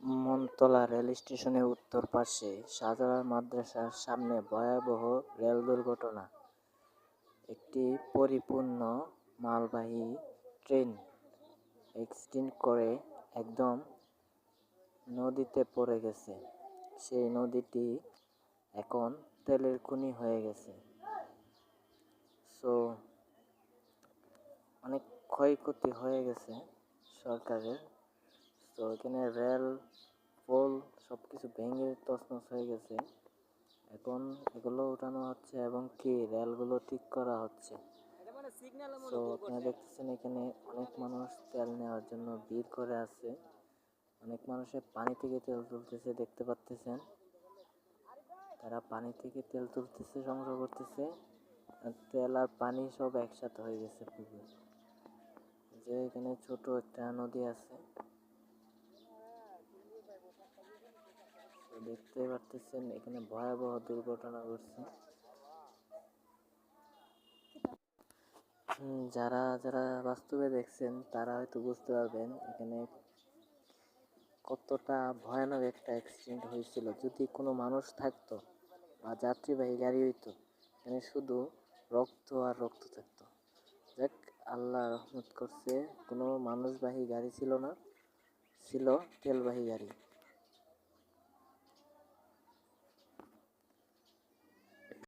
Montala rail স্টেশনের উত্তর পাশে শাহজালাল মাদ্রাসার সামনে ভয়াবহ রেল দুর্ঘটনা। একটি পরিপূর্ণ মালবাহী ট্রেন অ্যাক্সিডেন্ট করে একদম নদীতে পড়ে গেছে। সেই নদীটি এখন তেলের খনি হয়ে গেছে। অনেক ক্ষয়ক্ষতি হয়ে গেছে সরকারের। এখানে রেল পোল সব কিছু ভেঙে তছনছ হয়ে গেছে। এখন এগুলো উঠানো হচ্ছে এবং কি রেলগুলো ঠিক করা হচ্ছে। আপনারা দেখতেছেন এখানে অনেক মানুষ তেল নেওয়ার জন্য ভিড় করে আছে। অনেক মানুষের পানি থেকে তেল তুলতেছে, দেখতে পাচ্ছেন। তারা পানি থেকে তেল তুলতেছে, সংগ্রহ করতেছে। তেল আর পানি সব একসাথে হয়ে গেছে পুরো। যে এখানে ছোট একটা নদী আছে, দেখতে পারতেছেন এখানে ভয়াবহ দুর্ঘটনা ঘটছে। যারা যারা বাস্তবে দেখছেন তারা হয়তো বুঝতে পারবেন এখানে কতটা ভয়ানক একটা অ্যাক্সিডেন্ট হয়েছিল। যদি কোনো মানুষ থাকতো বা যাত্রীবাহী গাড়ি হইতো, এখানে শুধু রক্ত আর রক্ত থাকতো। যাক, আল্লাহ রহমত করছে, কোনো মানুষবাহী গাড়ি ছিল না, ছিল তেলবাহী গাড়ি।